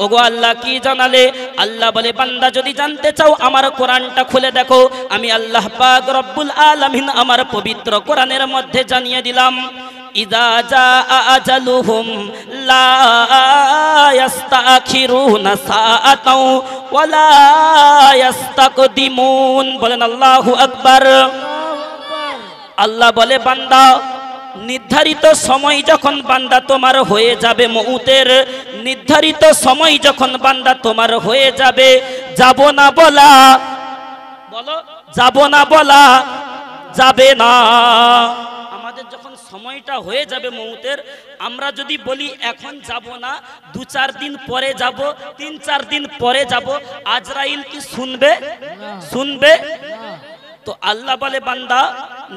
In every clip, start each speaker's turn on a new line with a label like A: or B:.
A: ওগো আল্লাহ কি জানালে? আল্লাহ বলে বান্দা যদি জানতে চাও আমার কোরআনটা খুলে দেখো, আমি আল্লাহ পাক রব্বুল আলামিন আমার পবিত্র কোরআনের মধ্যে জানিয়ে দিলাম, ইযা জাআ আজালুহুম লা ইস্তাখিরুনা সাআতাও ওয়া লা ইস্তাকদিমুন। বলেন আল্লাহু আকবার। আল্লাহ বলে বান্দা নির্ধারিত সময় যখন বান্দা তোমার হয়ে যাবে, মউতের নির্ধারিত সময় যখন বান্দা তোমার হয়ে যাবে, যাব না বলা, বলো যাব না বলা যাবে না। আমাদের যখন সময়টা হয়ে যাবে মউতের, আমরা যদি বলি এখন যাব না, 2-4 দিন পরে যাব, 3-4 দিন পরে যাব, আজরাইল কি শুনবে? শুনবে? তো আল্লাহ বলে বান্দা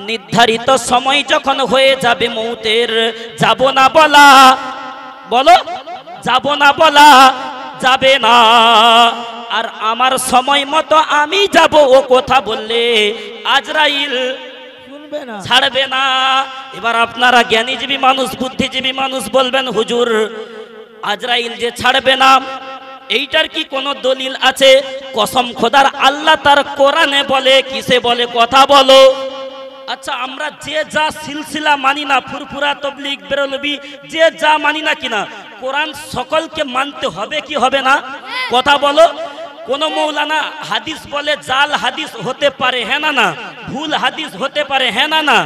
A: নির্ধারিত সময় যখন হয়ে যাবে মউতের, যাব না বলা, বলো যাব না বলা যাবে না। আর আমার সময় মতো আমি যাব ও কথা বললে আজরাইল ছাড়বে না। এবার আপনারা জ্ঞানীজীবী মানুষ, বুদ্ধিজীবী মানুষ বলবেন হুজুর আজরাইল যে ছাড়বে না, এইটার কি কোনো দলিল আছে? কসম খোদার আল্লাহ তার কোরআনে বলে, কিসে বলে? কথা বলো। আচ্ছা আমরা যে যা সিলসিলা মানি না, ফুরফুরা তবলিগ বেরলবি যে যা মানি না কিনা, কোরআন সকলকে মানতে হবে কি হবে না? কথা বলো। কোন মৌলানা হাদিস বলে জাল হাদিস হতে পারে, হ্যাঁ না না? ভুল হাদিস হতে পারে, হ্যাঁ না না?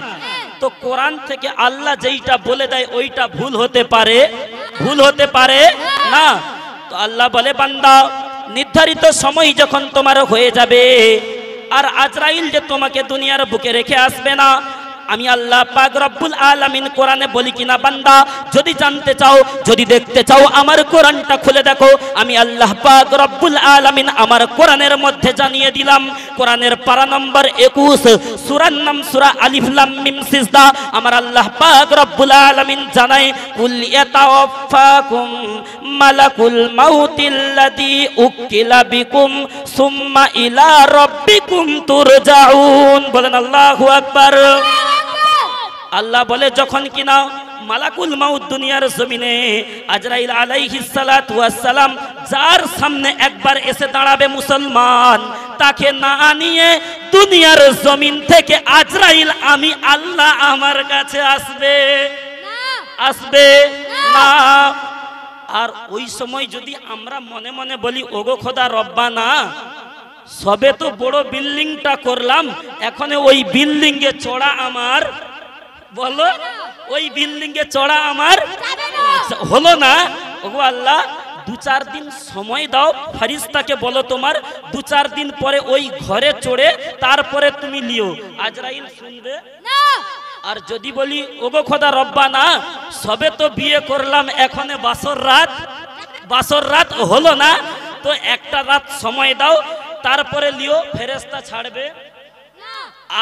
A: তো কোরআন থেকে আল্লাহ যেইটা বলে দেয় ওইটা ভুল হতে পারে? ভুল হতে পারে না। তো আল্লাহ বলে বান্দা নির্ধারিত সময় যখন তোমার হয়ে যাবে, আর আজরাইল যে তোমাকে দুনিয়ার বুকে রেখে আসবে না, আমি আল্লাহ পাক রব্বুল আলামিন কোরআনে বলি কিনা বান্দা যদি জানতে চাও, যদি দেখতে চাও আমার কোরআনটা খুলে দেখো, আমি আল্লাহ পাক রব্বুল আলামিন আমার কোরআনের মধ্যে জানিয়ে দিলাম। কোরআনের পারা নম্বর 21, সূরার নাম সূরা আলিফ লাম মিম সিজদা। আমার আল্লাহ পাক রব্বুল আলামিন জানায়, কুল ইয়াতাওয়াফাকুম মালাকুল মাউতিল্লাযী উকিলা বিকুম সুম্মা ইলা রাব্বিকুম তুরজাউন। বলেন আল্লাহু আকবার। আল্লাহ বলে যখন কিনা মালাকুল মাউত দুনিয়ার জমিনে আজরাইল আলাইহিস সালাতু ওয়াস সালাম যার সামনে একবার এসে দাঁড়াবে মুসলমান, তাকে না নিয়ে দুনিয়ার জমিন থেকে আজরাইল আমি আল্লাহ আমার কাছে আসবে না, আসবে না। আর ওই সময় যদি আমরা মনে মনে বলি ওগো খোদা রব্বানা, সবে তো বড় বিল্ডিংটা করলাম, এখন ওই বিল্ডিং এ চড়া আমার, বলো ওই বিল্ডিং এ চড়া আমার হলো না। ওগো আল্লাহ 2-4 দিন সময় দাও, ফেরেশতাকে বলো তোমার 2-4 দিন পরে ওই ঘরে চড়ে তারপরে তুমি লিও। আজরাইল শুনবে না। আর যদি বলি ওগো খোদা রব্বানা, সবে তো বিয়ে করলাম, এখন বাসর রাত হলো না, তো একটা রাত সময় দাও তারপরে লিও, ফেরেশতা ছাড়বে।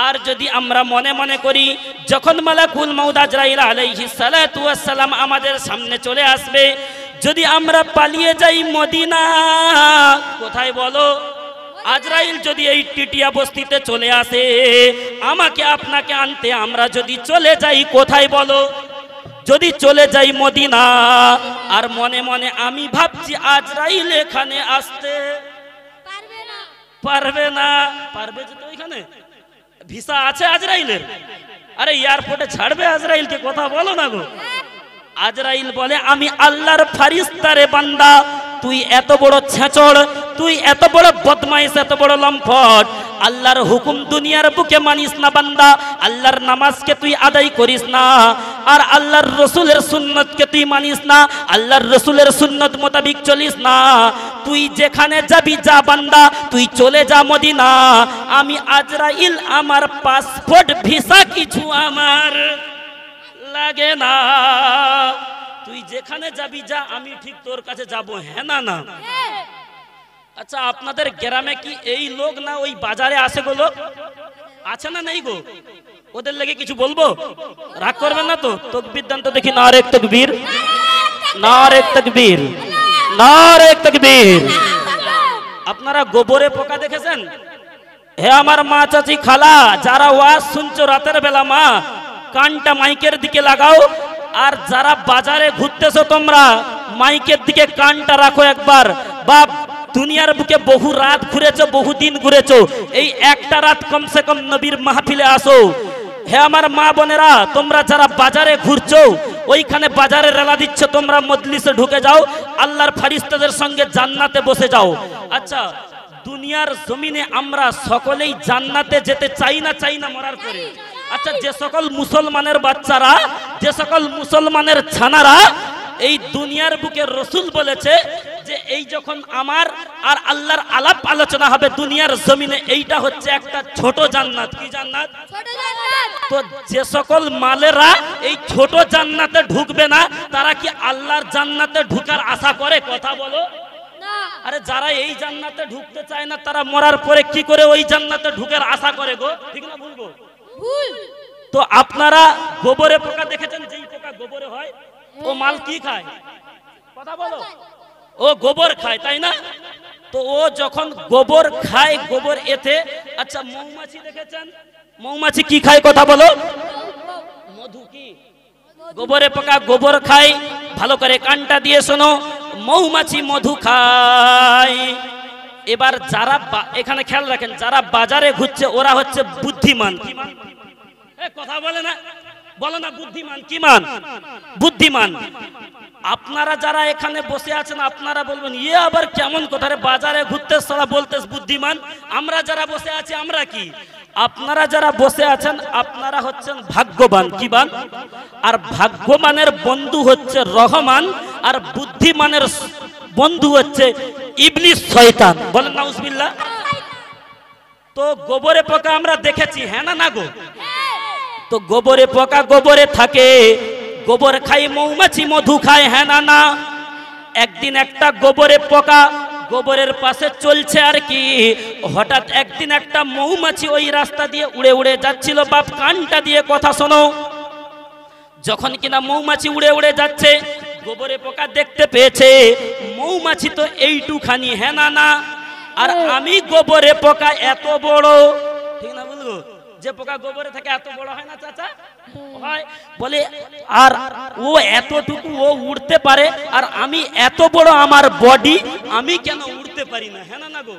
A: আর যদি আমরা মনে মনে করি যখন মালাকুল মাউত আজরাইল আলাইহিস সালাতু ওয়াস সালাম আমাদের সামনে চলে আসবে, যদি আমরা পালিয়ে যাই মদিনা, কোথায় বলো? আজরাইল যদি এই টিটিয়া বস্তিতে চলে আসে আমাকে আপনাকে আনতে, আমরা যদি চলে যাই কোথায় বলো? যদি চলে যাই মদিনা, আর মনে মনে আমি ভাবছি আজরাইল এখানে আসতে পারবে না। পারবে যেতে ওইখানে ভিসা আছে আজরাইলের? আরে এয়ারপোর্টে ছাড়বে আজরাইলকে? কথা বলো না গো। আজরাইল বলে আমি আল্লাহর ফেরেশতা রে বান্দা, তুই এত বড় ছেঁচড়, তুই এত বড় বদমাইশ, এত বড় লম্পট, আল্লাহর হুকুম দুনিয়ার বুকে মানিস না বান্দা, আল্লাহর নামাজকে তুই আদায় করিস না, আর আল্লাহর রসুলের সুন্নতকে তুই মানিস না, আল্লাহর রসুলের সুন্নত মোতাবিক চলিস না, তুই যেখানে যাবি যা বান্দা, তুই চলে যা মদিনা, আমি আজরাইল আমার পাসপোর্ট ভিসা কিছু আমার লাগে না, তুই যেখানে যাবি যা, আমি ঠিক তোর কাছে যাব, হ্যাঁ না না? আচ্ছা আপনাদের গ্রামে কি এই লোক না ওই বাজারে আসে গো লোক আছে না নেই গো? ওদের লেগে কিছু বলবো? রাগ করবেন না তো? তাকবীর দেন তো দেখি, নারে তাকবীর, নারে তাকবীর, নারে তাকবীর। আপনারা গোবরে পোকা দেখেছেন? হে আমার মা, চাচি, খালা, যারা ওয়াজ শুনছো রাতের বেলা, মা কানটা মাইকের দিকে লাগাও, আর যারা বাজারে ঘুরতেছো তোমরা মাইকের দিকে কানটা রাখো একবার। বাপ দুনিয়ার বুকে বহু রাত ঘুরেছো, বহু দিন ঘুরেছো, এই একটা রাত কমসে কম নবীর মাহফিলে আসো। হে আমার মা বোনেরা, তোমরা যারা বাজারে ঘুরছো, ওইখানে বাজারে রেলা দিচ্ছ, তোমরা মজলিসে ঢুকে যাও, আল্লাহর ফেরেশতাদের সঙ্গে জান্নাতে বসে যাও। আচ্ছা, দুনিয়ার জমিনে আমরা সকলেই জান্নাতে যেতে চাই না মরার পরে? আচ্ছা, যে সকল মুসলমানের বাচ্চারা, যে সকল মুসলমানের ছানারা এই দুনিয়ার বুকে, রসুল বলেছে যে এই যখন আমার আর আল্লাহর আলাপ আলোচনা হবে দুনিয়ার জমিনে, এইটা হচ্ছে একটা ছোট জান্নাত। কি জান্নাত? তো যে সকল মালেরা এই ছোট জান্নাতে ঢুকবে না, তারা কি আল্লাহর জান্নাতে ঢুকার আশা করে? কথা বলো। আরে যারা এই জান্নাতে ঢুকতে চায় না, তারা মরার পরে কি করে ওই জান্নাতে ঢুকার আশা করে গো? ঠিক না ভুল গো? তো আপনারা গোবরে পোকা দেখেছেন? যেই পোকা গোবরে হয়, ও মাল কি খায়? কথা বলো। ও গোবর খায়, তাই না? তো ও যখন গোবর খায়, গোবর এতে, আচ্ছা মৌমাছি দেখেছেন? মৌমাছি কি খায়? কথা বলো। মধু। কি? গোবরে পোকা গোবর খায়। ভালো করে কানটা দিয়ে শোনো, মৌমাছি মধু খায়। এবার যারা এখানে খেয়াল রাখেন, যারা বাজারে ঘুরছে ওরা হচ্ছে বুদ্ধিমান। কি মান? কথা বলে না, বলো না বুদ্ধিমান। কি মান? বুদ্ধিমান। আপনারা যারা এখানে বসে আছেন, আপনারা বলবেন ইয়ে আবার কেমন কথা রে, বাজারে ঘুরতে সারা বলতেস বুদ্ধিমান। আমরা যারা বসে আছি আমরা কি? আপনারা যারা বসে আছেন আপনারা হচ্ছেন ভাগ্যবান। কি বান? আর ভাগ্যবানের বন্ধু হচ্ছে রহমান, আর বুদ্ধিমানের বন্ধু হচ্ছে ইবলিস, শয়তান। বলেন নাউজুবিল্লাহ। তো গোবরে পোকা আমরা দেখেছি, হ্যাঁ না? না গো? তো গোবরে পোকা গোবরে থাকে, গোবর খাই, মৌমাছি মধু খায়, হ্যাঁ না? না। একদিন একটা গোবরে পোকা গোবরের পাশে চলছে আর কি, হঠাৎ একদিন একটা মৌমাছি ওই রাস্তা দিয়ে উড়ে উড়ে যাচ্ছিল। বাপ কানটা দিয়ে কথা শোনো, যখন কিনা মৌমাছি উড়ে উড়ে যাচ্ছে, গোবরে পোকা দেখতে পেয়েছে মৌমাছি তো এইটুখানি, হ্যাঁ না? না। আর আমি গোবরে পোকা এত বড়, ঠিক না বলবো? যে পোকা গোবরে থাকে এত বড় হয় না চাচা? হয়। বলে আর ও এতটুকু ও উড়তে পারে, আর আমি এত বড় আমার বডি, আমি কেন উড়তে পারি না? হ্যাঁ না গো?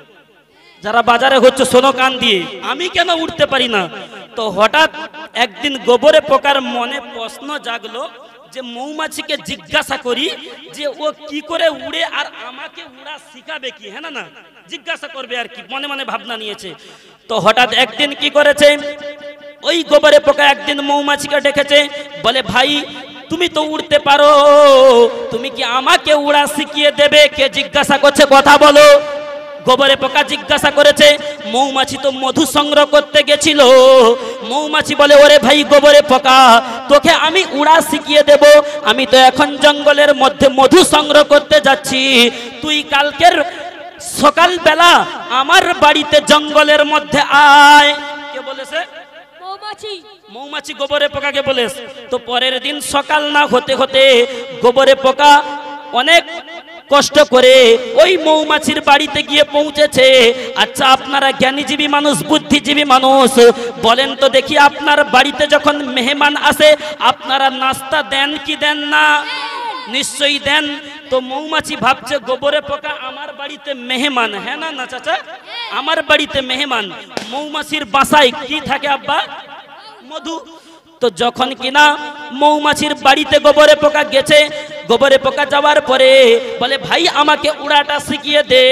A: যারা বাজারে হচ্ছে শোনো কান দিয়ে, আমি কেন উড়তে পারি না? তো হঠাৎ একদিন গোবরে পোকার মনে প্রশ্ন জাগলো যে মৌমাছিকে জিজ্ঞাসা করি যে ও কি করে উড়ে, আর আমাকে উড়া শিখাবে কি? হ্যাঁ না? জিজ্ঞাসা করবে আর কি, মনে মনে ভাবনা নিয়েছে। তো হঠাৎ একদিন কি করেছে, ওই গোবরে পোকা একদিন মৌমাছিকে ডেকেছে, বলে ভাই তুমি তো উড়তে পারো, তুমি কি আমাকে উড়া শিখিয়ে দেবে? কে জিজ্ঞাসা করছে? কথা বলো। গোবরে পোকা জিজ্ঞাসা করেছে। মৌমাছি তো মধু সংগ্রহ করতে গেছিল। মৌমাছি বলে ওরে ভাই গোবরে পোকা, তোকে আমি উড়া শিখিয়ে দেব, আমি তো এখন জঙ্গলের মধ্যে মধু সংগ্রহ করতে যাচ্ছি, তুই কালকের সকালবেলা আমার বাড়িতে জঙ্গলের মধ্যে আয়। কে বলেছে? মৌমাছি। মৌমাছি গোবরে পোকাকে বলেছে। তো পরের দিন সকাল না হতে হতে গোবরে পোকা অনেক কষ্ট করে ওই মৌমাছির বাড়িতে গিয়ে পৌঁছেছে। আচ্ছা আপনারা জ্ঞানীজীবী মানুষ, বুদ্ধিজীবী মানুষ, বলেন তো দেখি, আপনার বাড়িতে যখন মেহমান আসে আপনারা নাস্তা দেন কি দেন না? নিশ্চয়ই দেন। তো মৌমাছি ভাবছে গোবরে পোকা আমার বাড়িতে মেহমান, হ্যাঁ না? না চাচা, আমার বাড়িতে মেহমান। মৌমাছির বাসায় কি থাকে আব্বা? মধু। তো যখন কিনা মৌমাছির বাড়িতে গোবরে পোকা গেছে, গোবরে পোকা যাওয়ার পরে বলে ভাই আমাকে উড়াটা শিখিয়ে দে,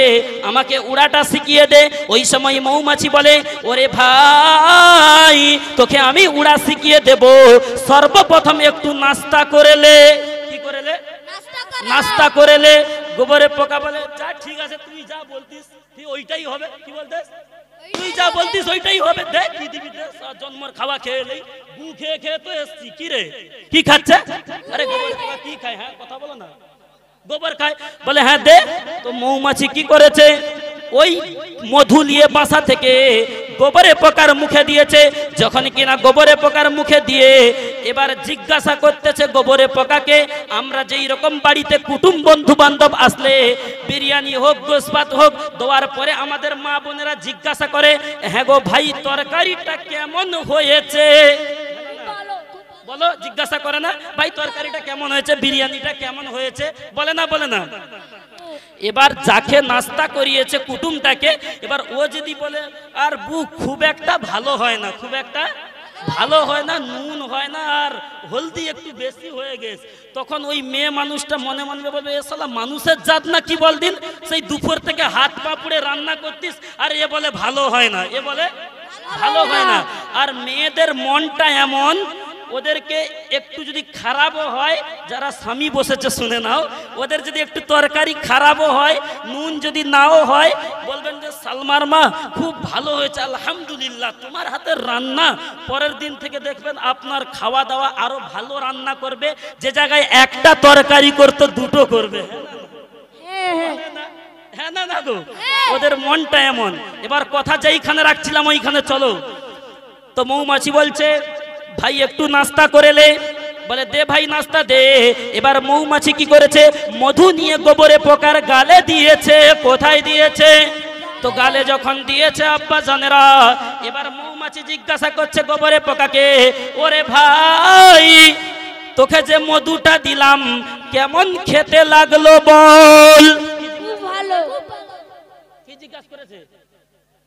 A: আমাকে উড়াটা শিখিয়ে দে। ওই সময় মৌমাছি বলে ওরে ভাই তোকে আমি উড়া শিখিয়ে দেব, সর্বপ্রথম একটু নাস্তা করেলে। কি করেলে? নাস্তা করেলে। গোবরে পোকা বলে যা ঠিক আছে, তুই যা বলতিস তুই ওইটাই হবে। কি বলতিস? তুই যা বলতিস ওইটাই হবে। দেখ কি দিবি, জন্মর খাওয়া খেয়ে নেই, গু খেয়ে খেয়ে তো এসছি। কি রে কি খাচ্ছে? আরে গোবর পোকা কি খায়? হ্যাঁ কথা বলো না। গোবর খায়। বলে হ্যাঁ দে। তো মৌমাছি কি করেছে, ওই মধু নিয়ে বাসা থেকে গোবরে পোকার মুখে দিয়েছে। যখন কিনা গোবরে পোকার মুখে দিয়ে এবার জিজ্ঞাসা করতেছে গোবরে পোকাকে, আমরা যেই রকম বাড়িতে কুটুম বন্ধু বান্ধব আসলে বিরিয়ানি হোক গোশ ভাত হোক দেওয়ার পরে আমাদের মা বোনেরা জিজ্ঞাসা করে হ্যাঁ গো ভাই তরকারিটা কেমন হয়েছে? বলো, জিজ্ঞাসা করে না ভাই তরকারিটা কেমন হয়েছে, বিরিয়ানিটা কেমন হয়েছে, বলে না বলে না? এবার যাকে নাস্তা করিয়েছে কুটুমটাকে, এবার ও যদি বলে আর বুক খুব একটা ভালো হয় না, খুব একটা ভালো হয় না, নুন হয় না আর হলদি একটু বেশি হয়ে গেছে, তখন ওই মেয়ে মানুষটা মনে মনে বলবে এ শালা মানুষের জাত না কি বল দিন, সেই দুপুর থেকে হাত পা পুড়ে রান্না করতিস আর এ বলে ভালো হয় না, এ বলে ভালো হয় না। আর মেয়েদের মনটা এমন, ওদেরকে একটু যদি খারাপও হয়, যারা স্বামী বসেছে শুনে নাও, ওদের যদি একটু তরকারি খারাপও হয়, নুন যদি নাও হয়, বলবেন যে সালমার মা খুব ভালো হয়েছে আলহামদুলিল্লাহ, তোমার হাতের রান্না। পরের দিন থেকে দেখবেন আপনার খাওয়া দাওয়া আরো ভালো রান্না করবে, যে জায়গায় একটা তরকারি করতে দুটো করবে। হ্যাঁ না না গো, ওদের মনটা এমন। এবার কথা যেইখানে রাখছিলাম ওইখানে চলো। তো মৌমাছি বলছে ভাই একটু নাস্তা করে লে, বলে দে ভাই নাস্তা দে। এবার মৌমাছি কি করেছে, মধু নিয়ে গোবরে পোকার গালে দিয়েছে। কোথায় দিয়েছে? তো গালে যখন দিয়েছে আব্বা জানেরা, এবার মৌমাছি জিজ্ঞাসা করছে গোবরে পোকাকে, ওরে ভাই তোকে যে মধুটা দিলাম কেমন খেতে লাগলো বল।
B: খুব ভালো।
A: কি জিজ্ঞাসা করেছে?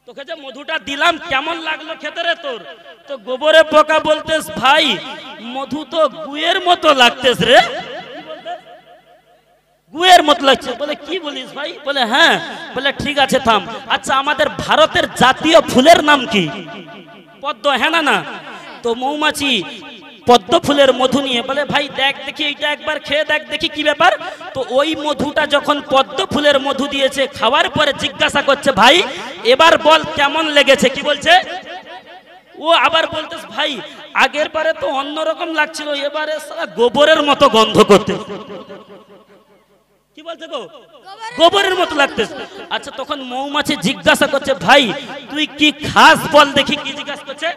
A: তোকে যে মধুটা দিলাম কেমন লাগলো খেতে রে তোর? তো গোবরে পোকা বলতেস ভাই মধু তো গুয়ের মতো লাগতেস রে, গুয়ের মতো লাগছে। বলে কি বলিস ভাই? বলে হ্যাঁ। বলে ঠিক আছে থাম, আচ্ছা আমাদের ভারতের জাতীয় ফুলের নাম কি? পদ্ম। হ্যাঁ না না? তো মৌমাছি পদ্ম ফুলের মধু নিয়ে বলে ভাই দেখ দেখি এইটা একবার খেয়ে দেখ দেখি কি ব্যাপার। তো ওই মধুটা যখন পদ্ম ফুলের মধু দিয়েছে, খাওয়ার পরে জিজ্ঞাসা করছে ভাই এবার বল কেমন লেগেছে। কি বলছে? ও আবার বলতেস ভাই আগের বারে তো অন্যরকম লাগছিল, এবারে সারা গোবরের মতো গন্ধ করতে। কি বলছে গো? গোবরের মতো লাগতেছে। আচ্ছা তখন মৌমাছি জিজ্ঞাসা করছে ভাই তুই কি খাস বল দেখি। কি জিজ্ঞাসা করছে?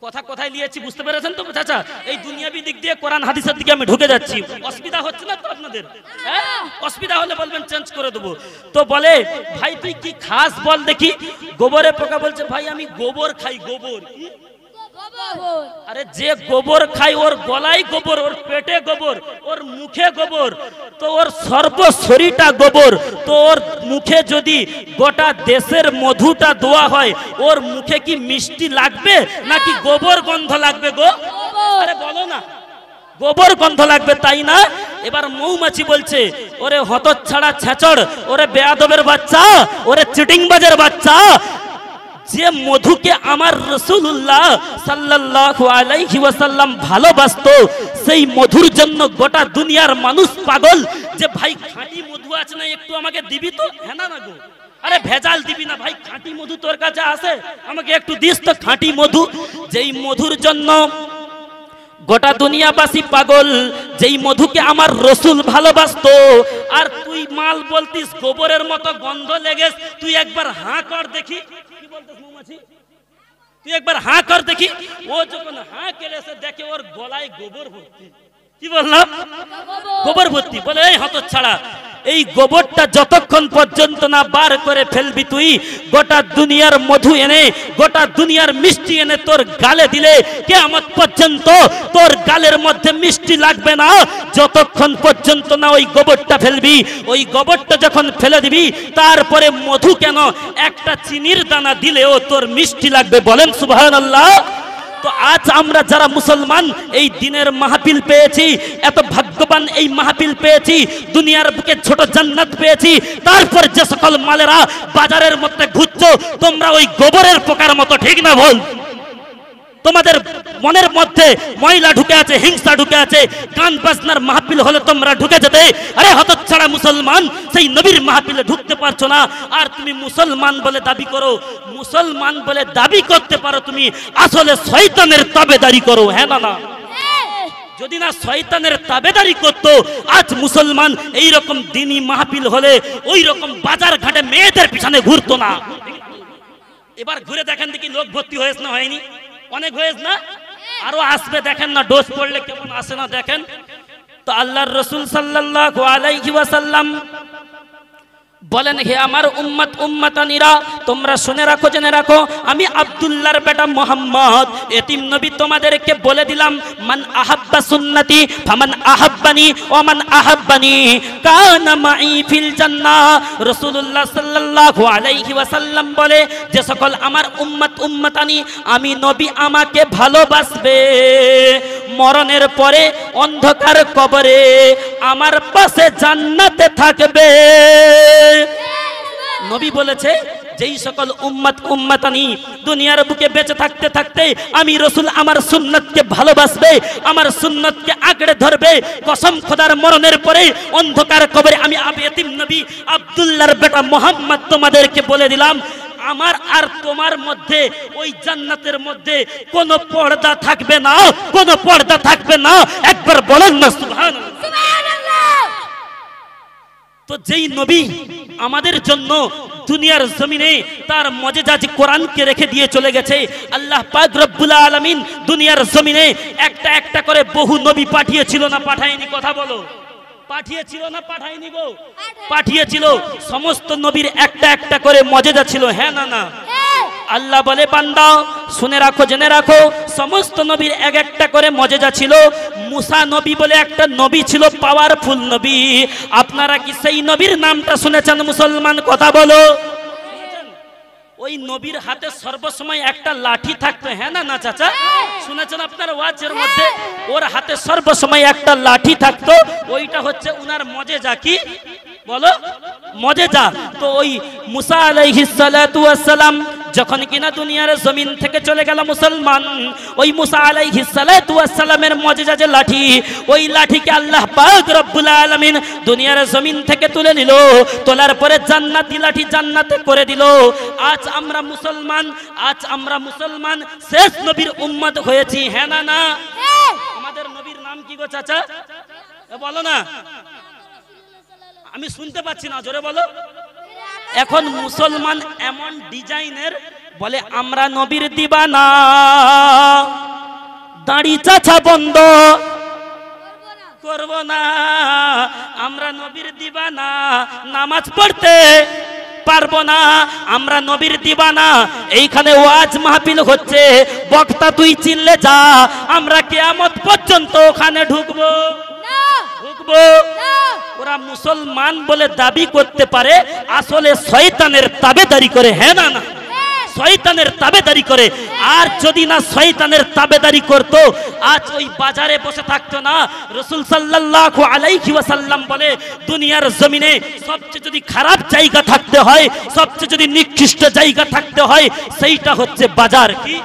A: কথা কোথায় নিয়েছি বুঝতে পেরেছেন তো চাচা? এই দুনিয়াবি দিক দিয়ে কোরআন হাদিসের দিকে আমি ঢুকে যাচ্ছি, অসুবিধা হচ্ছে না তো আপনাদের? হ্যাঁ, অসুবিধা হলে বলবেন চেঞ্জ করে দেবো। তো বলে ভাই তুই কি খাস বল দেখি। গোবরে পোকা বলছে ভাই আমি গোবর খাই। গোবর? আরে যে গোবর খাই ওর গলায় গোবর, ওর পেটে গোবর, ওর মুখে গোবর, তো ওর সর্বশরীরটা গোবর। তো ওর মুখে যদি গোটা দেশের মধুটা দেওয়া হয়, ওর মুখে কি মিষ্টি লাগবে নাকি গোবর গন্ধ লাগবে গো? আরে বলো না, গোবর গন্ধ লাগবে তাই না? এবার মৌমাছি বলছে ওরে হতচ্ছাড়া ছেচড়, ওরে বেয়াদবের বাচ্চা, ওরে চিটিংবাজের বাচ্চা, যে মধুকে আমার রাসূলুল্লাহ সাল্লাল্লাহু আলাইহি ওয়াসাল্লাম ভালোবাসতো, সেই মধুর জন্য গোটা দুনিয়ার মানুষ পাগল। যে ভাই খাঁটি মধু আছে না একটু আমাকে দিবি তো? হ্যাঁ না গো? আরে ভেজাল দিবি না ভাই, খাঁটি মধু তোর কাছে আছে আমাকে একটু দিস তো খাঁটি মধু। যেই মধুর জন্য গোটা দুনিয়াবাসী পাগল, যেই মধুকে আমার রসুল ভালোবাসতো, আর তুই মাল বলতিস গোবরের মতো গন্ধ লেগেস। তুই একবার হাঁ কর দেখি। কি বলতিস মৌমাছি? তুই একবার হাঁ কর দেখি। ও যখন হাঁ কেড়ে এসে দেখে ওর গলায় গোবর ভর্তি। কি বললাম? গোবর ভর্তি। বলে এই হতচ্ছাড়া, এই গোবরটা যতক্ষণ পর্যন্ত না বার করে ফেলবি তুই, গোটা দুনিয়ার মধু এনে, গোটা দুনিয়ার মিষ্টি এনে তোর গালে দিলে কিয়ামত পর্যন্ত তোর গালের মধ্যে মিষ্টি লাগবে না, যতক্ষণ পর্যন্ত না ওই গোবরটা ফেলবি। ওই গোবরটা যখন ফেলে দিবি, তারপরে মধু কেন একটা চিনির দানা দিলেও তোর মিষ্টি লাগবে। বলেন সুবহানাল্লাহ। তো আজ আমরা যারা মুসলমান এই দিনের মাহফিল পেয়েছি, এত ভাগ্যবান এই মাহফিল পেয়েছি, দুনিয়ার বুকে ছোট জান্নাত পেয়েছি, তারপর যে সকল মালেরা বাজারের মধ্যে ঘুরছো তোমরা ওই গোবরের পোকার মতো, ঠিক না বল? তোমাদের মনের মধ্যে ময়লা ঢুকে আছে, হিংসা ঢুকে আছে, গান বাজনার মাহফিল হলে তোমরা ঢুকে যেতে। আরে হতচ্ছাড়া মুসলমান, সেই নবীর মাহফিলে ঢুকতে পারছো না, আর তুমি মুসলমান বলে দাবি করো। মুসলমান বলে দাবি করতে পারো, তুমি আসলে শয়তানের তাবেদারি করো। হ্যাঁ না? যদি না শয়তানের তাবেদারি করতো, আজ মুসলমান এই রকম দিনী মাহফিল হলে ওই রকম বাজার ঘাটে মেয়েদের পিছনে ঘুরতো না। এবার ঘুরে দেখেন দেখি লোক ভর্তি হয়েছে না হয়নি? অনেক হয়েছে না? আরো আসবে দেখেন না, ডোজ পড়লে কেমন আসে না দেখেন। তো আল্লাহর রাসূল সাল্লাল্লাহু আলাইহি ওয়াসাল্লাম বলেন হে আমার উম্মত উম্মতানিরা, তোমরা শুনে রাখো, জেনে রাখো, আমি আব্দুল্লাহর বেটা মোহাম্মদ এতিম নবী তোমাদেরকে বলে দিলাম, মান আহাব্বা সুন্নতি ফামান আহাব্বানি ওয়া মান আহাব্বানি কানা মাই ফিল জান্নাহ। রাসূলুল্লাহ সাল্লাল্লাহু আলাইহি ওয়াসাল্লাম বলে, যে সকল আমার উম্মত উম্মতানি আমি নবী আমাকে ভালোবাসবে, মরণের পরে অন্ধকার কবরে আমার পাশে জান্নাতে থাকবে। নবী বলেছে, যেই সকল উম্মত উম্মতানি দুনিয়ার বুকে বেঁচে থাকতে থাকতে আমি রাসূল আমার সুন্নতকে ভালোবাসবে, আমার সুন্নতকে আঁকড়ে ধরবে, কসম খোদার মরণের পরে অন্ধকার কবরে আমি এতিম নবী আব্দুল্লাহর বেটা মোহাম্মদ তোমাদেরকে বলে দিলাম, আমার আর তোমার মধ্যে ওই জান্নাতের মধ্যে কোনো পর্দা থাকবে না, কোনো পর্দা থাকবে না। একবার বলেন না সুবহানাল্লাহ। তো যেই নবী আমাদের জন্য দুনিয়ার জমিনে তার মুজিজাত কোরআনকে রেখে দিয়ে চলে গেছে, আল্লাহ পাক রব্বুল আলামিন দুনিয়ার জমিনে একটা একটা করে বহু নবী পাঠিয়েছিল না পাঠায়নি? কথা বলো, পাঠিয়েছিল না পাঠায়নি গো? পাঠিয়েছিল। সমস্ত নবীর একটা একটা করে মুজিজা ছিল, হ্যাঁ না না? আল্লাহ বলে, বান্দা শুনে রাখো, জেনে রাখো, সমস্ত নবীর এক একটা করে মুজিজা ছিল। মুসা নবী বলে একটা নবী ছিল, পাওয়ারফুল নবী। আপনারা কি সেই নবীর নামটা শুনেছেন মুসলমান? কথা বলো। ওই নবীর হাতে সর্বসময় একটা লাঠি থাকতো, হ্যাঁ না না চাচা? শুনেছেন আপনার ওয়াজের মধ্যে? ওর হাতে সর্বসময় একটা লাঠি থাকতো, ওইটা হচ্ছে উনার মুজিজা। কি বলো? মুজিজা। তো ওই মুসা আলাইহিস সালাতু ওয়াস সালাম যখন কিনা দুনিয়ার জমিন থেকে চলে গেল মুসলমান, ওই মুসা আলাইহিস সালাতু ওয়াস সালামের মুজিজা যে লাঠি, ওই লাঠিকে আল্লাহ পাক রব্বুল আলামিন দুনিয়ার জমিন থেকে তুলে নিল, তোলার পরে জান্নাতি লাঠি জান্নাতে করে দিল। আজ আমরা মুসলমান, আজ আমরা মুসলমান শেষ নবীর উম্মত হয়েছি, হ্যাঁ না না? আমাদের নবীর নাম কি গো চাচা? বলো না, আমি শুনতে পাচ্ছি না, জোরে বলো। এখন মুসলমান এমন ডিজাইনের বলে, আমরা নবীর দিবানা, দাড়ি চাচা বন্ধ করব না, আমরা নবীর দিবানা, নামাজ পড়তে পারবো না, আমরা নবীর দিবানা। এইখানে ওয়াজ মাহফিল হচ্ছে, বক্তা তুই চিনলে যা, আমরা কিয়ামত পর্যন্ত ওখানে ঢুকবো ঢুকবো। ওরা মুসলমান বলে দাবি করতে পারে, আসলে শয়তানের তাবেদারি করে, হ্যাঁ না না? শয়তানের তাবেদারি করে। আর যদি না শয়তানের তাবেদারি করতো, আজ ওই বাজারে বসে থাকতো না। রাসূল সাল্লাল্লাহু আলাইহি ওয়াসাল্লাম বলে, দুনিয়ার জমিনে সবচেয়ে যদি খারাপ জায়গা থাকতে হয়, সবচেয়ে যদি নিকৃষ্ট জায়গা থাকতে হয়, সেইটা হচ্ছে বাজার। কি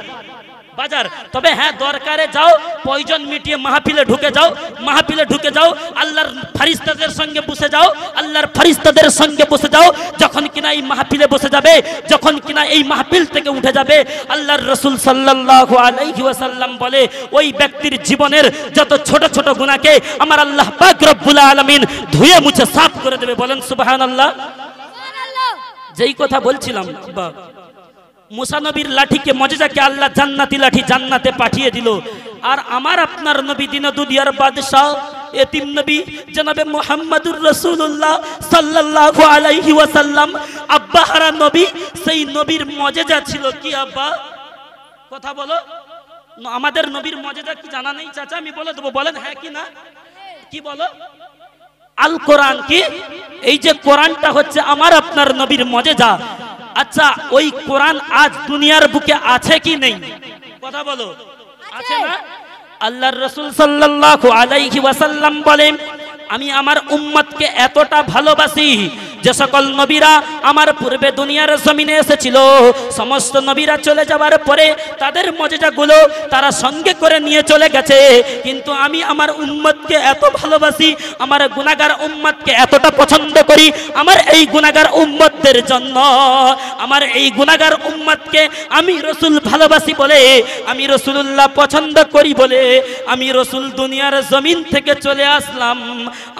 A: বাজার? তবে হ্যাঁ, দরকারে যাও, প্রয়োজন মিটিয়ে মাহফিলে ঢুকে যাও, মাহফিলে ঢুকে যাও, আল্লাহর ফেরেশতাদের সঙ্গে বসে যাও, আল্লাহর ফেরেশতাদের সঙ্গে বসে যাও। যখন কিনা এই মাহফিলে বসে যাবে, যখন কিনা এই মাহফিল থেকে উঠে যাবে, আল্লাহর রাসূল সাল্লাল্লাহু আলাইহি ওয়াসাল্লাম বলে, ওই ব্যক্তির জীবনের যত ছোট ছোট গুনাহকে আমার আল্লাহ পাক রব্বুল আলামিন ধুয়ে মুছে সাফ করে দেবে। বলেন সুবহানাল্লাহ। যেই কথা বলছিলাম, মুসা নবীর লাঠিকে মুজিজাকে আল্লাহ জান্নাতি লাঠি জান্নাতে পাঠিয়ে দিল। আর আমার আপনার নবী দিন দুনিয়ার বাদশাহ এতিম নবী জনাবে মুহাম্মদুর রাসূলুল্লাহ সাল্লাল্লাহু আলাইহি ওয়াসাল্লাম, আব্বা হারা নবী, সেই নবীর মুজিজা ছিল কি আব্বা? কথা বলো। আমাদের নবীর মুজিজা কি জানা নেই চাচা? আমি বলে দেবো, বলেন হ্যাঁ কি না? কি বলো? আল কোরআন। কি? এই যে কোরআনটা হচ্ছে আমার আপনার নবীর মুজিজা। আচ্ছা, ওই কোরআন আজ দুনিয়ার বুকে আছে কি নেই? কথা বলো, আছে না? আল্লাহর রাসূল সাল্লাল্লাহু আলাইহি ওয়াসাল্লাম বলেন, আমি আমার উম্মতকে এতটা ভালোবাসি, যে সকল নবীরা আমার পূর্বে দুনিয়ার জমিনে এসেছিল, সমস্ত নবীরা চলে যাওয়ার পরে তাদের মুজিজাগুলো তারা সঙ্গে করে নিয়ে চলে গেছে, কিন্তু আমি আমার উম্মতকে এত ভালোবাসি, আমার গুনাহগার উম্মতকে এতটা পছন্দ করি, আমার এই গুনাহগার উম্মতদের জন্য, আমার এই গুনাহগার উম্মতকে আমি রাসূল ভালোবাসি বলে, আমি রাসূলুল্লাহ পছন্দ করি বলে, আমি রাসূল দুনিয়ার জমিন থেকে চলে আসলাম,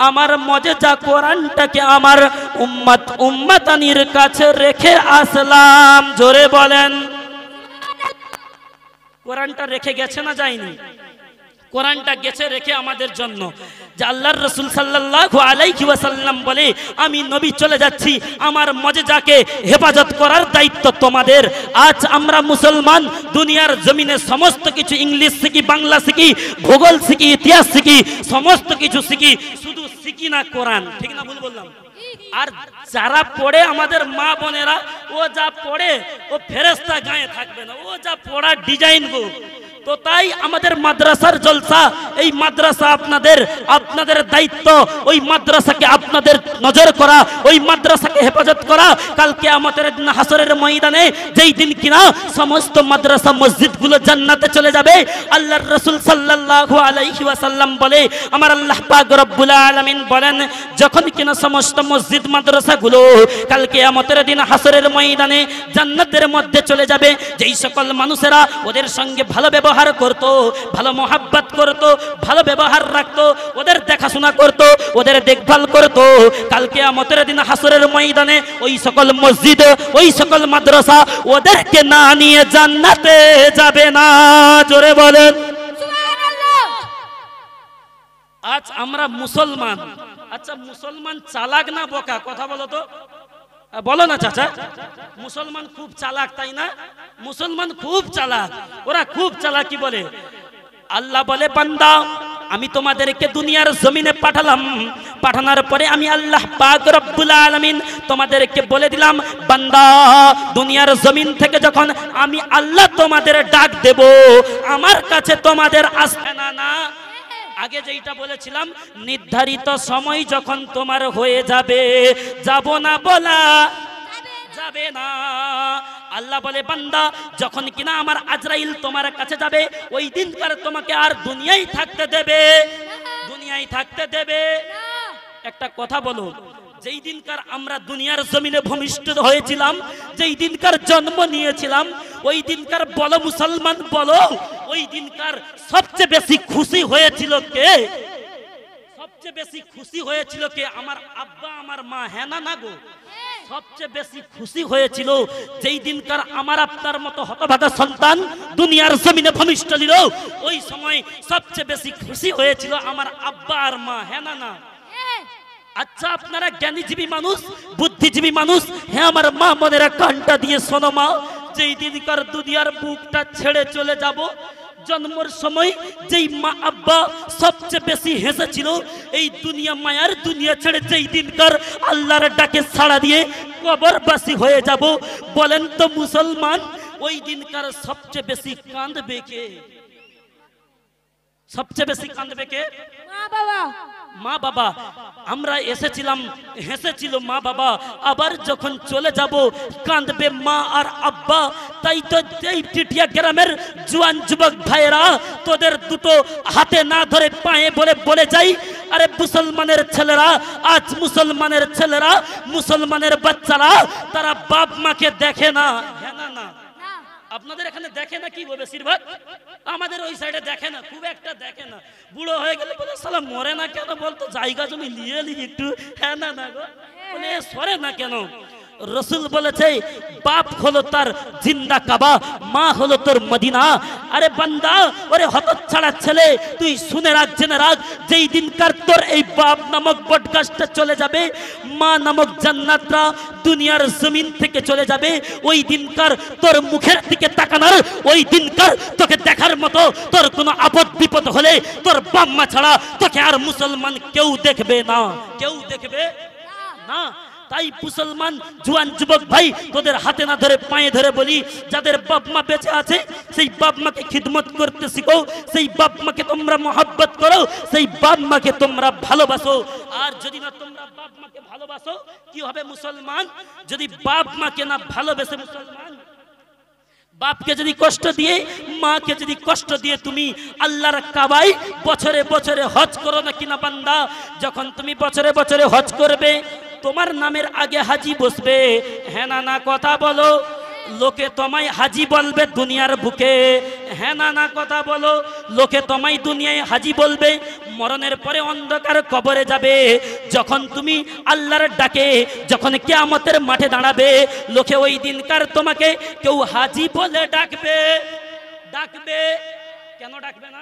A: আমার মুজিজা কোরআনটাকে আমার উম্মত উম্মতানির কাছে রেখে আসলাম। জোরে বলেন। কোরআনটা রেখে গেছে না যায়নি? কোরআনটা গেছে রেখে আমাদের জন্য, যে আল্লাহর রাসূল সাল্লাল্লাহু আলাইহি ওয়াসাল্লাম বলে, আমি নবী চলে যাচ্ছি, আমার মুজিজাকে হেফাজত করার দায়িত্ব তোমাদের। আজ আমরা মুসলমান দুনিয়ার জমিনে সমস্ত কিছু ইংলিশ শিখি, বাংলা শিখি, ভূগোল শিখি, ইতিহাস শিখি, সমস্ত কিছু শিখি, শুধু শিখি না কোরআন। ঠিক না ভুল বললাম? আর যারা পড়ে আমাদের মা বোনেরা, ও যা পড়ে ও ফেরেশতা গায়ে থাকবে না, ও যা পড়ার ডিজাইন গো। তো তাই আমাদের মাদ্রাসার জলসা, এই মাদ্রাসা আপনাদের দায়িত্ব, ওই মাদ্রাসাকে আপনাদের নজর করা, ওই মাদ্রাসাকে হেফাজত করা। কাল কিয়ামতের দিন হাসরের ময়দানে, যেই দিন কিনা সমস্ত মাদ্রাসা মসজিদগুলো জান্নাতে চলে যাবে, আল্লাহর রাসূল সাল্লাল্লাহু আলাইহি ওয়াসাল্লাম বলে, আমার আল্লাহ পাক রব্বুল আলামিন বলেন, যখন কিনা সমস্ত মসজিদ মাদ্রাসাগুলো কাল কিয়ামতের দিন হাসরের ময়দানে জান্নাতের মধ্যে চলে যাবে, যেই সকল মানুষেরা ওদের সঙ্গে ভালো ব্যবহার করতো, ভালো মোহাব্বত করতো, ভালো ব্যবহার রাখতো, ওদের দেখাশোনা করতো, ওদের দেখভাল করতো, কাল কিয়ামতের দিন হাসরের ময়দানে ওই সকল মসজিদ, ওই সকল মাদ্রাসা ওদেরকে না নিয়ে জান্নাতে যাবে না। জোরে বলেন সুবহানাল্লাহ। আজ আমরা মুসলমান, আচ্ছা মুসলমান চালাক না বোকা? কথা বলো তো, বলো না চাচা। মুসলমান খুব চালাক, তাই না? মুসলমান খুব চালাক, ওরা খুব চালাকি বলে। আল্লাহ বলে, বান্দা আমি তোমাদেরকে দুনিয়ার জমিনে পাঠালাম, পাঠানোর পরে আমি আল্লাহ পাক রব্বুল আলামিন তোমাদেরকে বলে দিলাম, বান্দা দুনিয়ার জমিন থেকে যখন আমি আল্লাহ তোমাদের ডাক দেব, আমার কাছে তোমাদের আসবে না। না, আগে যেটা বলেছিলাম, নির্ধারিত সময় যখন তোমার হয়ে যাবে, যাব না বলা যাবে না। আল্লাহ বলে, বান্দা যখন কিনা আমার আজরাইল তোমার কাছে যাবে, ওই দিনকার তোমাকে আর দুনিয়ায় থাকতে দেবে? দুনিয়ায় থাকতে দেবে? একটা কথা বলো, যেই দিনকার আমরা দুনিয়ার জমিনে ভূমিষ্ঠ হয়েছিলাম, যেই দিনকার জন্ম নিয়েছিলাম, ওই দিনকার বলো মুসলমান বলো, ওই দিনকার সবচেয়ে বেশি খুশি হয়েছিল কে? সবচেয়ে বেশি খুশি হয়েছিল কে? আমার আব্বা, আমার মা। হ্যাঁ না না গো? সবচেয়ে বেশি খুশি হয়েছিল যেই দিনকার আমার আপনার মতো হতভাগা সন্তান দুনিয়ার জমিনে ভূমিষ্ঠ নিল, ওই সময় সবচেয়ে বেশি খুশি হয়েছিল আমার আব্বা আর মা। হ্যাঁ না না? আচ্ছা আপনারা জ্ঞানীজীবী মানুষ, বুদ্ধিজীবী মানুষ, হ্যাঁ আমার মা বোনেরা কানটা দিয়ে শোনো মা, যেই দিনকার দুনিয়ার বুকটা ছেড়ে চলে যাব, জন্মের সময় যেই মা আব্বা সবচেয়ে বেশি হেসেছিল, এই দুনিয়া মায়ার দুনিয়া ছেড়ে যেই দিনকার আল্লাহর ডাকে সাড়া দিয়ে কবরবাসী হয়ে যাব, বলেন তো মুসলমান, ওই দিনকার সবচেয়ে বেশি কাঁদবে কে? সবচেয়ে বেশি কাঁদবে কে? মা বাবা। মা বাবা। আমরা এসেছিলাম, হেসেছিল মা বাবা, আবার যখন চলে যাব কাঁদবে মা আর আব্বা। তাই তো এই টিটিয়া গ্রামের জওয়ান যুবক ভাইয়েরা, তোদের দুটো হাতে না ধরে পায়ে বলে যাই, আরে মুসলমানের ছেলেরা, আজ মুসলমানের ছেলেরা, মুসলমানের বাচ্চারা, তারা বাপ মাকে দেখে না। হ্যাঁ না না? আপনাদের এখানে দেখে না কি বেশিরভাগ? আমাদের ওই সাইডে দেখে না, খুব একটা দেখে না। বুড়ো হয়ে গেলে বলে, সালা মরে না কেন বলতো, জায়গা জমি নিয়ে নি একটু। হ্যাঁ না না গো? বলে সরে না কেন? রসুল বলেছে, বাপ হলো তার জিন্দা কাবা, মা হলো তোর মদিনা। আরে বান্দা, ওরে হতচ্ছাড়া ছেলে, তুই শুনে রাখ, জেনে রাখ, যেই দিনকার তোর এই বাপ নামক বটগাছটা চলে যাবে, মা নামক জান্নাতটা দুনিয়ার জমিন থেকে চলে যাবে, ওই দিনকার তোর মুখের দিকে তাকানোর, ওই দিনকার তোকে দেখার মতো তোর কোনো আপদ বিপদ হলে তোর বাপ মা ছাড়া তোকে আর মুসলমান কেউ দেখবে না। কেউ দেখবে না। তাই মুসলমান জওয়ান যুবক ভাই, তোদের হাতে না ধরে পায়ে ধরে বলি, যাদের বাপ মা বেঁচে আছে সেই বাপ মাকে খিদমত করতে শিখো, সেই বাপ মাকে তোমরা মহব্বত করো, সেই বাপ মাকে তোমরা ভালোবাসো। আর যদি না তোমরা বাপ মাকে ভালোবাসো, কি হবে মুসলমান? যদি বাপ মাকে না ভালোবেসে মুসলমান, বাপকে যদি কষ্ট দিয়ে, মাকে যদি কষ্ট দিয়ে তুমি আল্লাহর কাবায় বছরে বছরে হজ করো না কিনা বান্দা, যখন তুমি বছরে বছরে হজ করবে, তোমার নামের আগে হাজি বসবে। হ্যাঁ না না? কথা বলো। লোকে তোমায় হাজি বলবে দুনিয়ার বুকে। হ্যাঁ না না? কথা বলো। লোকে তোমায় দুনিয়ায় হাজি বলবে, মরণের পরে অন্ধকার কবরে যাবে, যখন তুমি আল্লাহর ডাকে, যখন কিয়ামতের মাঠে দাঁড়াবে, লোকে ওই দিনকার তোমাকে কেউ হাজি বলে ডাকবে। ডাকবে কেন? ডাকবে না?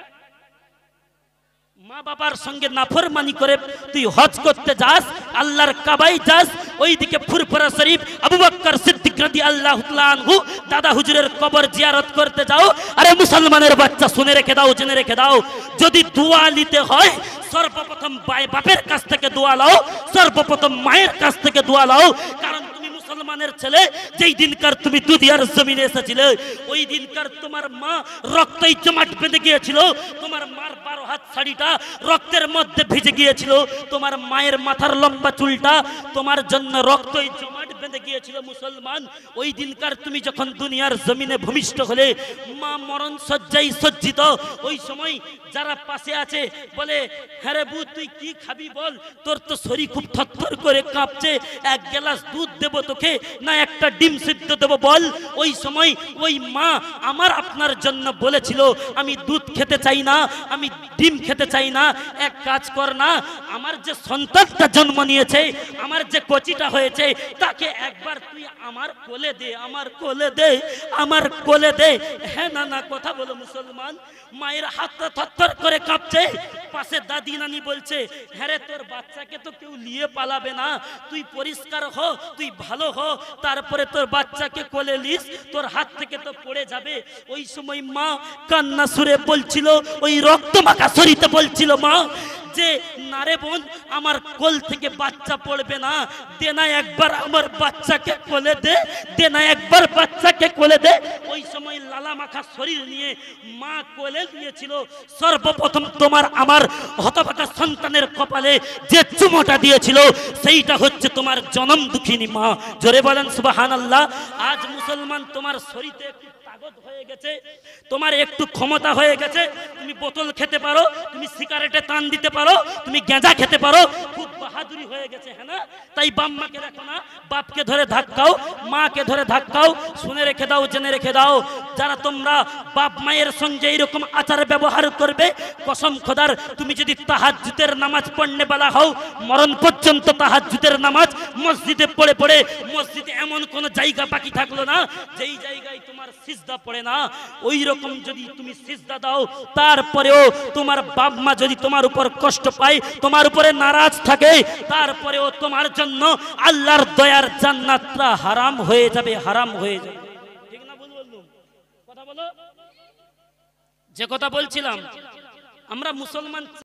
A: মা বাবার সঙ্গে নাফরমানি করে তুই হজ করতে যাস, আল্লাহর কাবায় যাস, ওইদিকে ফুরফুরা শরীফ আবু বকর সিদ্দিক রাদিয়াল্লাহু তাআলা আনহু দাদা হুজুরের কবর জিয়ারত করতে যাও। আরে মুসলমানের বাচ্চা, শুনে রেখে দাও, জেনে রেখে দাও, যদি দোয়া নিতে হয় সর্বপ্রথম বাপের কাছ থেকে দোয়া লাও, সর্বপ্রথম মায়ের কাছ থেকে দোয়া লাও। কারণ তুমি মুসলমানের ছেলে, যেই দিনকার তুমি দুনিয়ার জমিনে এসেছিলে ওই দিনকার তোমার মা রক্তই জমাট বেঁধে গিয়েছিল, তোমার মার 12 হাত শাড়িটা রক্তের মধ্যে ভিজে গিয়েছিল, তোমার মায়ের মাথার লম্বা চুলটা তোমার জন্য রক্তই জমাট বেঁধে গিয়েছিল। মুসলমান, ওই দিনকার তুমি যখন দুনিয়ার জমিনে ভূমিষ্ঠ হলে, মা মরণ শয্যায় সজ্জিত, ওই সময় যারা পাশে আছে বলে, হ্যাঁ রে বু, তুই কি খাবি বল, তোর তো শরীর খুব থরথর করে কাঁপছে, এক গ্লাস দুধ দেব তোকে না একটা ডিম সিদ্ধ দেব বল। ওই সময় ওই মা আমার আপনার জন্য বলেছিল, আমি দুধ খেতে চাই না, আমি ডিম খেতে চাই না, এক কাজ কর না, আমার যে সন্তানটা জন্ম নিয়েছে, আমার যে কচিটা হয়েছে, তাকে একবার তুই আমার কোলে দে, আমার কোলে দে, আমার কোলে দে। হ্যাঁ না না কথা বলো মুসলমান। মায়ের হাতটা থরথর করে কাঁপছে, পাশে দাদি নানি বলছে, হ্যাঁ রে, তোর বাচ্চাকে তো কেউ নিয়ে পালাবে না, তুই পরিষ্কার হ, তুই ভালো হ, তারপরে তোর বাচ্চাকে কোলে লিস, তোর হাত থেকে তো পড়ে যাবে। ওই সময় মা কান্না সুরে বলছিল, ওই রক্তমাখা শরীরে বলছিল মা যে, না রে বোন, আমার কোল থেকে বাচ্চা পড়বে না, দে না একবার আমার বাচ্চাকে কোলে দে, দে না একবার বাচ্চাকে কোলে দে। ওই সময় লালা মাখা শরীর নিয়ে মা কোলে দিয়েছিল। সর্বপ্রথম তোমার আমার হতভাগা সন্তানের কপালে যে চুমোটা দিয়েছিল, সেইটা হচ্ছে তোমার জনম দুঃখিনী মা। জোরে বলেন সুবহানাল্লাহ। আজ মুসলমান, তোমার শরীরে তাগত হয়ে গেছে, তোমার একটু ক্ষমতা হয়ে গেছে, তুমি বোতল খেতে পারো, তুমি সিগারেটে টান দিতে পারো, তুমি গাঁজা খেতে পারো, খুব বাহাদুরি হয়ে গেছে, হ্যাঁ না? তাই বাম্মাকে দেখো না, বাপকে ধরে ধাক্কাও, মাকে ধরে ধাক্কাও। শুনে রেখে দাও, জেনে রেখে দাও, যারা তোমরা বাপ মায়ের সঙ্গে এইরকম আচার ব্যবহার করবে, কসম খোদার, তুমি যদি তাহাজ্জুদের নামাজ পড়নে বলা হও, মরণ পর্যন্ত তাহাজ্জুদের নামাজ মসজিদে পড়ে পড়ে, মসজিদে এমন কোন জায়গা বাকি থাকলো না যেই জায়গায় তোমার সিজদা পড়ে না। ওই রকম যদি তুমি সিজদা দাও, তারপরেও তোমার বাপ মা যদি তোমার উপর কষ্ট পায়, তোমার উপরে নারাজ থাকে, তারপরেও তোমার জন্য আল্লাহর দয়ার জান্নাতটা হারাম হয়ে যাবে, হারাম হয়ে যাবে। ঠিক না ভুল বললাম? কথা বলো। যে কথা বলছিলাম, আমরা মুসলমান